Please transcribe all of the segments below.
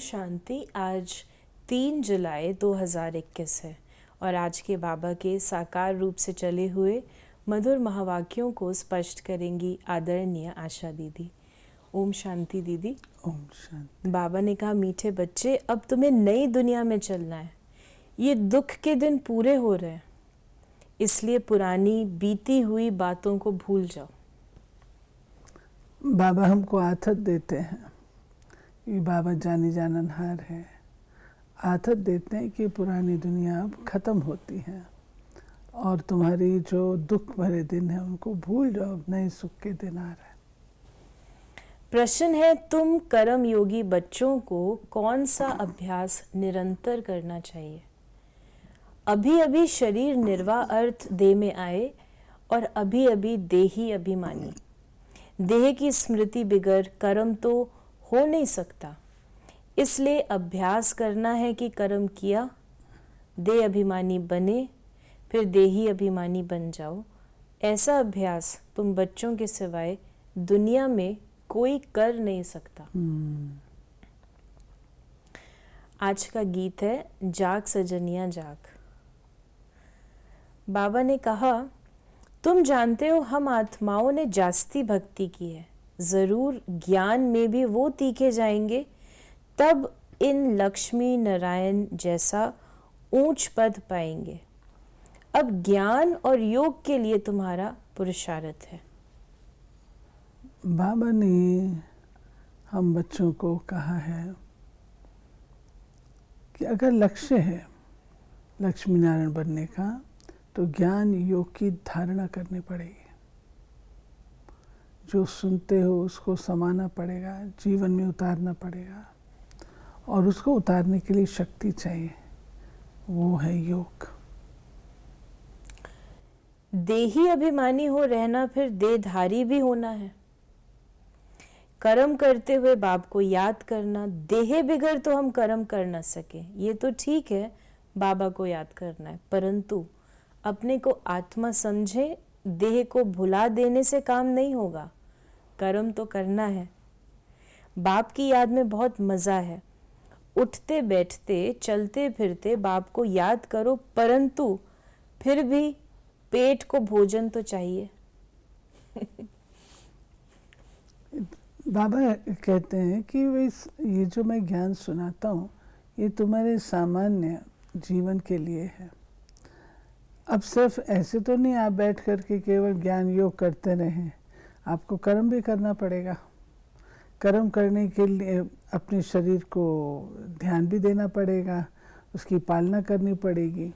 शांति। आज 3 जुलाई 2021 है और आज के बाबा के साकार रूप से चले हुए मधुर महावाक्यों को स्पष्ट करेंगी आदरणीय आशा दीदी। ओम शांति दीदी। ओम शांति। बाबा ने कहा, मीठे बच्चे, अब तुम्हें नई दुनिया में चलना है। ये दुख के दिन पूरे हो रहे हैं, इसलिए पुरानी बीती हुई बातों को भूल जाओ। बाबा हमको आथत देते हैं, ये बाबा जानी जाननहार है। आथत देते हैं कि पुरानी दुनिया अब खत्म होती है और तुम्हारी जो दुख भरे दिन है उनको भूल जाओ, अब नए सुख के दिन आ रहे हैं। प्रश्न है, तुम कर्म योगी बच्चों को कौन सा अभ्यास निरंतर करना चाहिए? अभी अभी शरीर निर्वाह अर्थ देह में आए और अभी अभी देही अभिमानी। देह की स्मृति बिगर कर्म तो हो नहीं सकता, इसलिए अभ्यास करना है कि कर्म किया, देह अभिमानी बने, फिर देही अभिमानी बन जाओ। ऐसा अभ्यास तुम बच्चों के सिवाय दुनिया में कोई कर नहीं सकता। आज का गीत है जाग सजनिया जाग। बाबा ने कहा, तुम जानते हो हम आत्माओं ने जास्ती भक्ति की है, जरूर ज्ञान में भी वो तीखे जाएंगे, तब इन लक्ष्मी नारायण जैसा ऊंच पद पाएंगे। अब ज्ञान और योग के लिए तुम्हारा पुरुषार्थ है। बाबा ने हम बच्चों को कहा है कि अगर लक्ष्य है लक्ष्मी नारायण बनने का, तो ज्ञान योग की धारणा करनी पड़ेगी। जो सुनते हो उसको समाना पड़ेगा, जीवन में उतारना पड़ेगा, और उसको उतारने के लिए शक्ति चाहिए, वो है योग। देही अभिमानी हो रहना, फिर देहधारी भी होना है। कर्म करते हुए बाप को याद करना, देह बिगर तो हम कर्म कर ना सके, ये तो ठीक है, बाबा को याद करना है, परंतु अपने को आत्मा समझे, देह को भुला देने से काम नहीं होगा। कर्म तो करना है। बाप की याद में बहुत मजा है। उठते बैठते चलते फिरते बाप को याद करो, परंतु फिर भी पेट को भोजन तो चाहिए। बाबा कहते हैं कि ये जो मैं ज्ञान सुनाता हूँ, ये तुम्हारे सामान्य जीवन के लिए है। अब सिर्फ ऐसे तो नहीं आप बैठ कर के केवल ज्ञान योग करते रहें, आपको कर्म भी करना पड़ेगा। कर्म करने के लिए अपने शरीर को ध्यान भी देना पड़ेगा, उसकी पालना करनी पड़ेगी,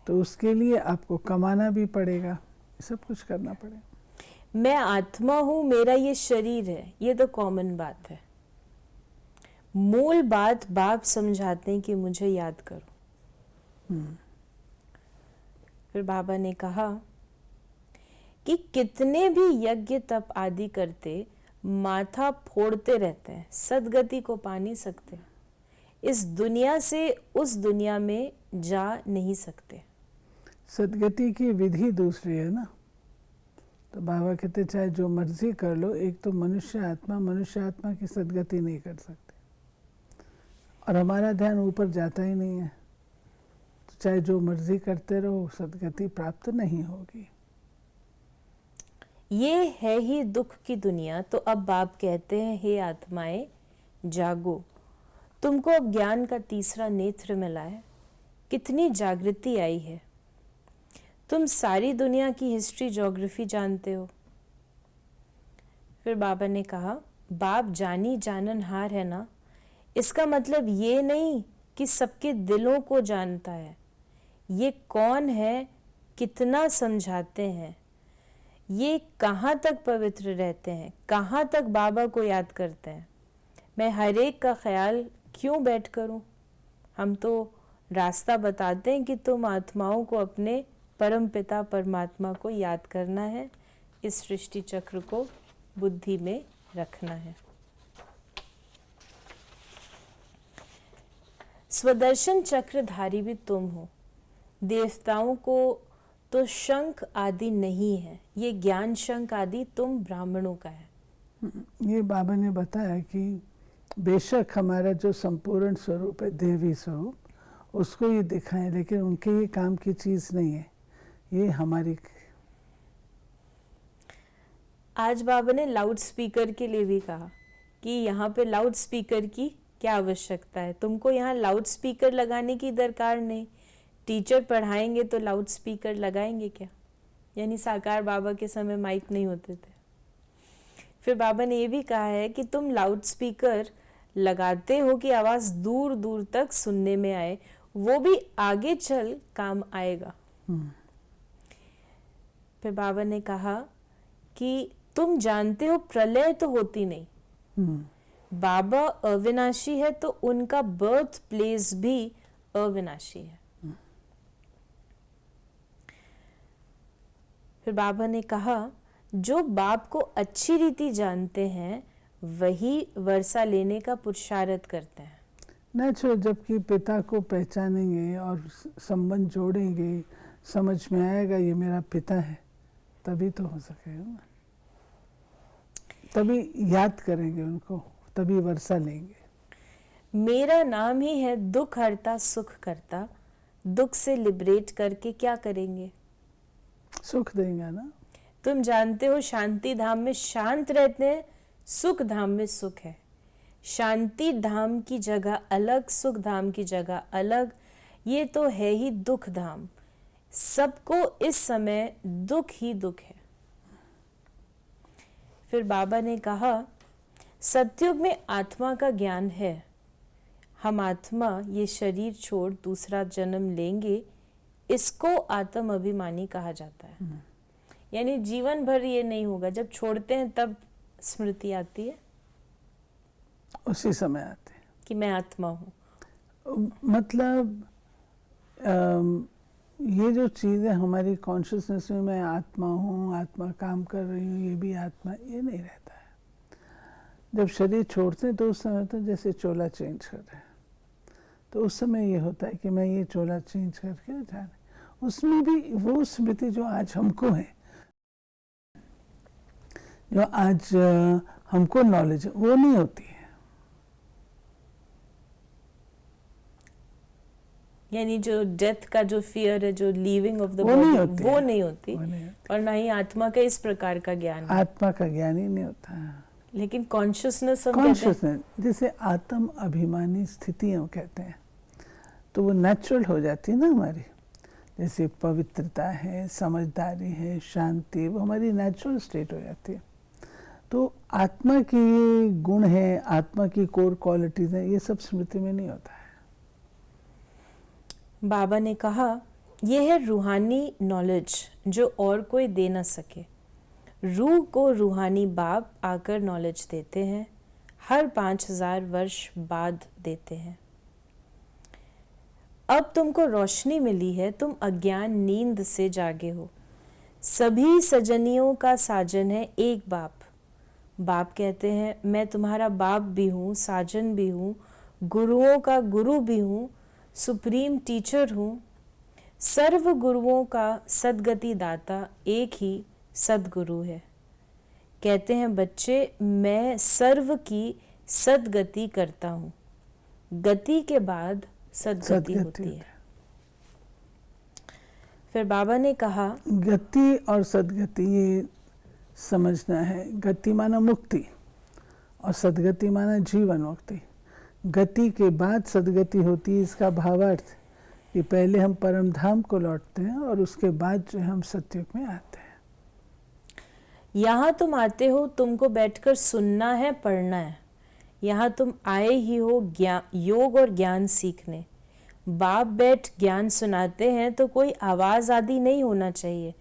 तो उसके लिए आपको कमाना भी पड़ेगा, सब कुछ करना पड़ेगा। मैं आत्मा हूं, मेरा ये शरीर है, ये तो कॉमन बात है। मूल बात बाप समझाते हैं कि मुझे याद करो। फिर बाबा ने कहा कि कितने भी यज्ञ तप आदि करते माथा फोड़ते रहते हैं, सदगति को पा नहीं सकते, इस दुनिया से उस दुनिया में जा नहीं सकते। सदगति की विधि दूसरी है ना, तो बाबा कहते चाहे जो मर्जी कर लो, एक तो मनुष्य आत्मा की सदगति नहीं कर सकते, और हमारा ध्यान ऊपर जाता ही नहीं है, तो चाहे जो मर्जी करते रहो, सदगति प्राप्त नहीं होगी। ये है ही दुख की दुनिया। तो अब बाप कहते हैं, हे आत्माएं जागो, तुमको अब ज्ञान का तीसरा नेत्र मिला है, कितनी जागृति आई है। तुम सारी दुनिया की हिस्ट्री ज्योग्राफी जानते हो। फिर बाबा ने कहा, बाप जानी जाननहार है ना, इसका मतलब ये नहीं कि सबके दिलों को जानता है। ये कौन है, कितना समझाते हैं, ये कहाँ तक पवित्र रहते हैं, कहाँ तक बाबा को याद करते हैं। मैं हर एक का ख्याल क्यों बैठ करूं? हम तो रास्ता बताते हैं कि तुम आत्माओं को अपने परम पिता परमात्मा को याद करना है, इस सृष्टि चक्र को बुद्धि में रखना है। स्वदर्शन चक्रधारी भी तुम हो। देवताओं को तो शंख आदि नहीं है, ये ज्ञान शंख आदि तुम ब्राह्मणों का है। ये बाबा ने बताया कि बेशक हमारा जो संपूर्ण स्वरूप है, देवी स्वरूप, उसको ये दिखाएं, लेकिन उनके ये काम की चीज़ नहीं है, ये हमारी। आज बाबा ने लाउड स्पीकर के लिए भी कहा कि यहाँ पे लाउड स्पीकर की क्या आवश्यकता है, तुमको यहाँ लाउड स्पीकर लगाने की दरकार नहीं। टीचर पढ़ाएंगे तो लाउड स्पीकर लगाएंगे क्या? यानी साकार बाबा के समय माइक नहीं होते थे। फिर बाबा ने ये भी कहा है कि तुम लाउड स्पीकर लगाते हो कि आवाज़ दूर दूर तक सुनने में आए, वो भी आगे चल काम आएगा। फिर बाबा ने कहा कि तुम जानते हो प्रलय तो होती नहीं, बाबा अविनाशी है तो उनका बर्थ प्लेस भी अविनाशी है। फिर बाबा ने कहा जो बाप को अच्छी रीति जानते हैं वही वर्षा लेने का पुरुषार्थ करते हैं। नेचुरल, जबकि पिता को पहचानेंगे और संबंध जोड़ेंगे, समझ में आएगा ये मेरा पिता है, तभी तो हो सकेगा ना, तभी याद करेंगे उनको, तभी वर्षा लेंगे। मेरा नाम ही है दुख हरता सुख करता, दुख से लिबरेट करके क्या करेंगे? सुख देंगे ना। तुम जानते हो शांति धाम में शांत रहते हैं, सुख धाम में सुख है। शांति धाम की जगह अलग, सुख धाम की जगह अलग, ये तो है ही दुख धाम। सबको इस समय दुख ही दुख है। फिर बाबा ने कहा सतयुग में आत्मा का ज्ञान है, हम आत्मा ये शरीर छोड़ दूसरा जन्म लेंगे, इसको आत्म अभिमानी कहा जाता है। यानी जीवन भर ये नहीं होगा, जब छोड़ते हैं तब स्मृति आती है, उसी समय आते हैं कि मैं आत्मा हूँ। मतलब ये जो चीज़ें हमारी कॉन्शियसनेस में, मैं आत्मा हूँ, आत्मा काम कर रही हूँ, ये भी आत्मा, ये नहीं रहता है। जब शरीर छोड़ते हैं तो उस समय होता है जैसे चोला चेंज कर रहे हैं, तो उस समय ये होता है कि मैं ये चोला चेंज करके जा रहे, उसमें भी वो स्मृति जो आज हमको है, जो आज हमको नॉलेज है, वो नहीं होती है। यानी जो डेथ का जो फियर है, जो लीविंग ऑफ द वो नहीं बॉडी, होती वो है। नहीं होती, वो नहीं होती। और ना ही आत्मा का इस प्रकार का ज्ञान है। आत्मा का ज्ञान ही नहीं होता है। लेकिन कॉन्शियसनेस हम कहते हैं, कॉन्शियसनेस जिसे आत्म अभिमानी स्थितियाँ कहते हैं, तो वो नेचुरल हो जाती है ना हमारी। जैसे पवित्रता है, समझदारी है, शांति, वो हमारी नेचुरल स्टेट हो जाती है। तो आत्मा की गुण है, आत्मा की कोर क्वालिटीज हैं, ये सब स्मृति में नहीं होता है। बाबा ने कहा यह है रूहानी नॉलेज जो और कोई दे ना सके। रूह को रूहानी बाप आकर नॉलेज देते हैं, हर 5000 वर्ष बाद देते हैं। अब तुमको रोशनी मिली है, तुम अज्ञान नींद से जागे हो। सभी सजनियों का साजन है एक बाप। बाप कहते हैं मैं तुम्हारा बाप भी हूँ, साजन भी हूँ, गुरुओं का गुरु भी हूँ, सुप्रीम टीचर हूँ। सर्व गुरुओं का सद्गति दाता एक ही सद्गुरु है। कहते हैं बच्चे मैं सर्व की सद्गति करता हूँ। गति के बाद सद्गति होती है। फिर बाबा ने कहा गति और सद्गति ये समझना है। गति माना मुक्ति और सद्गति माना जीवन मुक्ति। गति के बाद सद्गति होती है, इसका भावार्थ कि पहले हम परम धाम को लौटते हैं और उसके बाद जो हम सत्युग में आते हैं। यहाँ तुम आते हो, तुमको बैठकर सुनना है, पढ़ना है। यहाँ तुम आए ही हो योग और ज्ञान सीखने। बाप बैठ ज्ञान सुनाते हैं तो कोई आवाज़ आदि नहीं होना चाहिए,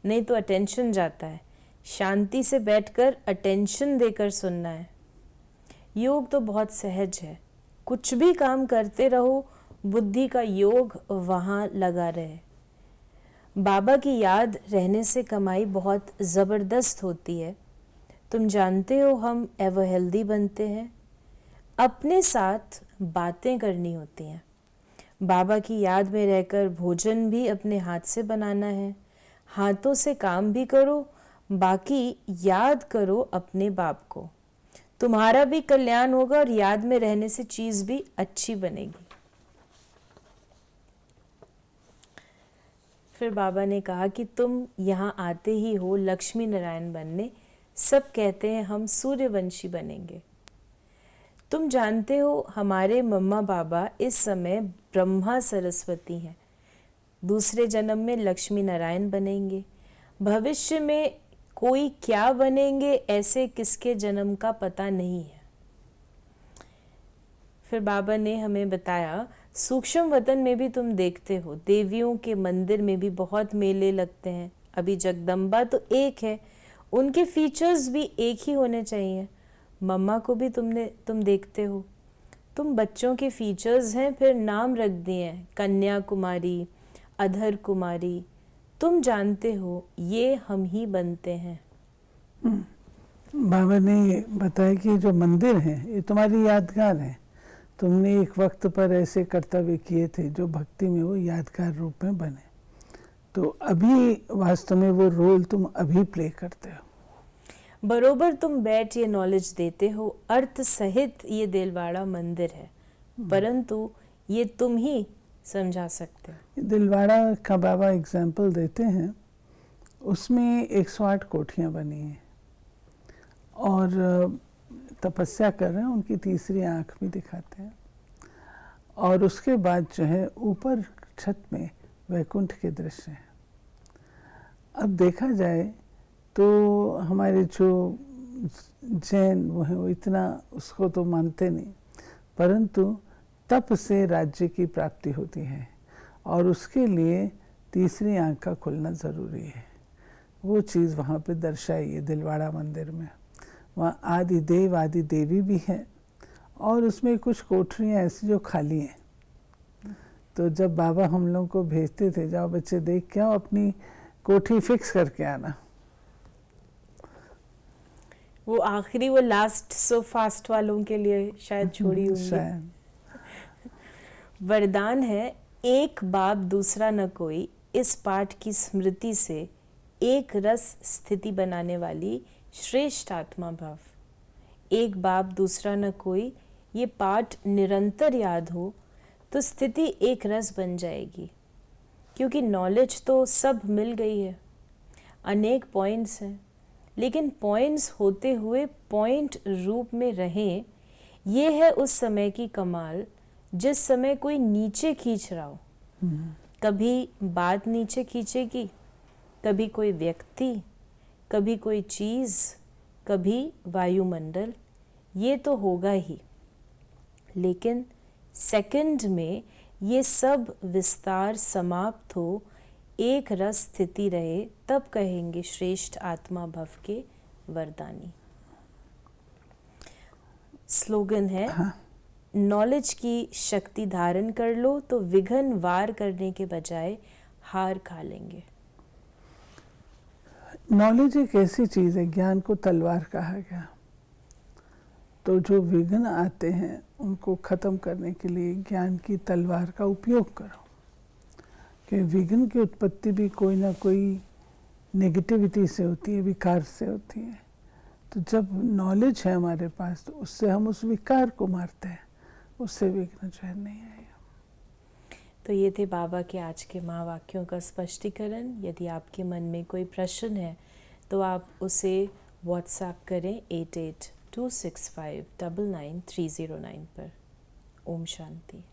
नहीं तो अटेंशन जाता है। शांति से बैठकर अटेंशन देकर सुनना है। योग तो बहुत सहज है, कुछ भी काम करते रहो, बुद्धि का योग वहाँ लगा रहे। बाबा की याद रहने से कमाई बहुत ज़बरदस्त होती है। तुम जानते हो हम एवर हेल्दी बनते हैं। अपने साथ बातें करनी होती हैं। बाबा की याद में रहकर भोजन भी अपने हाथ से बनाना है। हाथों से काम भी करो, बाकी याद करो अपने बाप को। तुम्हारा भी कल्याण होगा और याद में रहने से चीज भी अच्छी बनेगी। फिर बाबा ने कहा कि तुम यहाँ आते ही हो लक्ष्मी नारायण बनने, सब कहते हैं हम सूर्यवंशी बनेंगे। तुम जानते हो हमारे मम्मा बाबा इस समय ब्रह्मा सरस्वती हैं, दूसरे जन्म में लक्ष्मी नारायण बनेंगे, भविष्य में कोई क्या बनेंगे ऐसे किसके जन्म का पता नहीं है। फिर बाबा ने हमें बताया सूक्ष्म वतन में भी तुम देखते हो देवियों के मंदिर में भी बहुत मेले लगते हैं। अभी जगदम्बा तो एक है, उनके फीचर्स भी एक ही होने चाहिए। मम्मा को भी तुम देखते हो, तुम बच्चों के फीचर्स हैं, फिर नाम रख दिए हैं कन्या कुमारी, अधर कुमारी। तुम जानते हो ये हम ही बनते हैं। बाबा ने बताया कि जो मंदिर है ये तुम्हारी यादगार है, तुमने एक वक्त पर ऐसे कर्तव्य किए थे जो भक्ति में वो यादगार रूप में बने, तो अभी वास्तव में वो रोल तुम अभी प्ले करते हो। बरोबर तुम बैठ ये नॉलेज देते हो, अर्थ सहित ये दिलवाड़ा मंदिर है, परंतु ये तुम ही समझा सकते हो। दिलवाड़ा का बाबा एग्जाम्पल देते हैं, उसमें 108 कोठियाँ बनी हैं और तपस्या कर रहे हैं, उनकी तीसरी आँख भी दिखाते हैं। और उसके बाद जो है ऊपर छत में वैकुंठ के दृश्य हैं। अब देखा जाए तो हमारे जो जैन वो हैं वो इतना उसको तो मानते नहीं, परंतु तप से राज्य की प्राप्ति होती है और उसके लिए तीसरी आँख का खुलना ज़रूरी है। वो चीज़ वहाँ पे दर्शाई है दिलवाड़ा मंदिर में। वहाँ आदि देव आदि देवी भी है और उसमें कुछ कोठरियाँ ऐसी जो खाली हैं। तो जब बाबा हम लोग को भेजते थे, जाओ बच्चे देख के आओ, अपनी कोठी फिक्स करके आना, वो आखिरी वो लास्ट सो फास्ट वालों के लिए शायद छोड़ी होंगी। शायद। वरदान है एक बाप दूसरा न कोई, इस पाठ की स्मृति से एक रस स्थिति बनाने वाली श्रेष्ठ आत्मा भाव। एक बाप दूसरा न कोई, ये पाठ निरंतर याद हो तो स्थिति एक रस बन जाएगी, क्योंकि नॉलेज तो सब मिल गई है, अनेक पॉइंट्स हैं, लेकिन पॉइंट्स होते हुए पॉइंट रूप में रहें, ये है उस समय की कमाल जिस समय कोई नीचे खींच रहा हो। कभी बात नीचे खींचेगी, कभी कोई व्यक्ति, कभी कोई चीज़, कभी वायुमंडल, ये तो होगा ही, लेकिन सेकंड में ये सब विस्तार समाप्त हो, एक रस स्थिति रहे, तब कहेंगे श्रेष्ठ आत्मा भव के वरदानी। स्लोगन है नॉलेज की शक्ति धारण कर लो तो विघ्न वार करने के बजाय हार खा लेंगे। नॉलेज एक ऐसी चीज़ है, ज्ञान को तलवार कहा गया, तो जो विघ्न आते हैं उनको ख़त्म करने के लिए ज्ञान की तलवार का उपयोग करो, कि विघ्न की उत्पत्ति भी कोई ना कोई नेगेटिविटी से होती है, विकार से होती है। तो जब नॉलेज है हमारे पास तो उससे हम उस विकार को मारते हैं, उससे विघ्न जो है नहीं आएगा। तो ये थे बाबा के आज के महावाक्यों का स्पष्टीकरण। यदि आपके मन में कोई प्रश्न है तो आप उसे व्हाट्सएप करें 8826599309 पर। ओम शांति।